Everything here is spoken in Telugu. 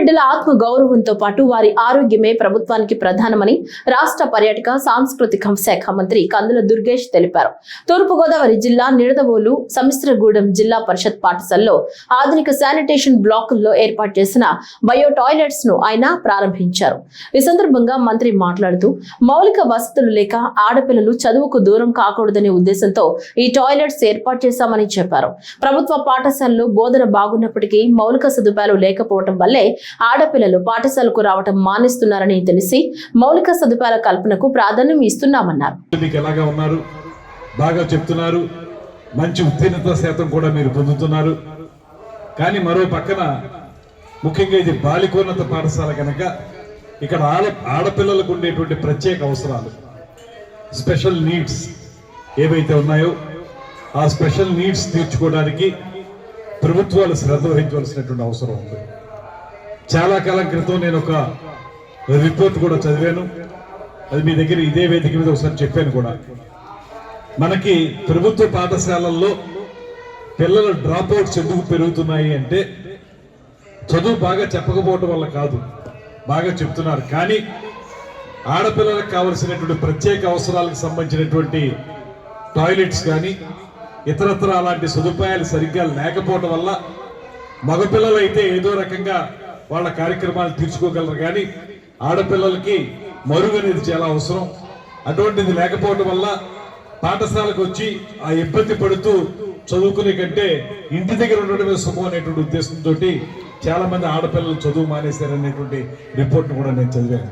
బిడ్డల ఆత్మ గౌరవంతో పాటు వారి ఆరోగ్యమే ప్రభుత్వానికి ప్రధానమని రాష్ట్ర పర్యాటక సాంస్కృతిక శాఖ మంత్రి కందుల దుర్గేష్ తెలిపారు. తూర్పుగోదావరి జిల్లా నిడదవోలు సమిశ్రగూడెం జిల్లా పరిషత్ పాఠశాలలో ఆధునిక శానిటేషన్ బ్లాకుల్లో ఏర్పాటు చేసిన బయో టాయిలెట్స్ ను ఆయన ప్రారంభించారు. ఈ సందర్భంగా మంత్రి మాట్లాడుతూ మౌలిక వసతులు లేక ఆడపిల్లలు చదువుకు దూరం కాకూడదనే ఉద్దేశంతో ఈ టాయిలెట్స్ ఏర్పాటు చేశామని చెప్పారు. ప్రభుత్వ పాఠశాలలో బోధన బాగున్నప్పటికీ మౌలిక సదుపాయాలు లేకపోవడం వల్లే ఆడపిల్లలు పాఠశాలకు రావడం మానేస్తున్నారని తెలిసి మౌలిక సదుపాయాల కల్పనకు ప్రాధాన్యం ఇస్తున్నామన్నారు. బాగా చెప్తున్నారు, మంచి ఉత్తీర్ణత శాతం కూడా మీరు పొందుతున్నారు. కానీ మరో పక్కన ముఖ్యంగా ఇది బాలికోన్నత పాఠశాల కనుక ఇక్కడ ఆడపిల్లలకు ఉండేటువంటి ప్రత్యేక అవసరాలు, స్పెషల్ నీడ్స్ ఏవైతే ఉన్నాయో ఆ స్పెషల్ నీడ్స్ తీర్చుకోవడానికి ప్రభుత్వాలు శ్రద్ధ వహించవలసినటువంటి అవసరం ఉంది. చాలా కాలం క్రితం నేను ఒక రిపోర్ట్ కూడా చదివాను, అది మీ దగ్గర ఇదే వేదిక మీద ఒకసారి చెప్పాను కూడా. మనకి ప్రభుత్వ పాఠశాలల్లో పిల్లల డ్రాప్ అవుట్స్ ఎందుకు పెరుగుతున్నాయి అంటే చదువు బాగా చెప్పకపోవటం వల్ల కాదు, బాగా చెప్తున్నారు. కానీ ఆడపిల్లలకు కావలసినటువంటి ప్రత్యేక అవసరాలకు సంబంధించినటువంటి టాయిలెట్స్ కానీ ఇతరత్ర అలాంటి సదుపాయాలు సరిగ్గా లేకపోవటం వల్ల మగపిల్లలు అయితే ఏదో రకంగా వాళ్ళ కార్యక్రమాలు తీర్చుకోగలరు, కానీ ఆడపిల్లలకి మరుగు అనేది చాలా అవసరం. అటువంటిది లేకపోవడం వల్ల పాఠశాలకు వచ్చి ఆ ఇబ్బంది పడుతూ చదువుకునే కంటే ఇంటి దగ్గర ఉండడమే సుఖం అనేటువంటి ఉద్దేశంతో చాలా మంది ఆడపిల్లలు చదువు మానేశారనేటువంటి రిపోర్ట్ను కూడా నేను చదివాను.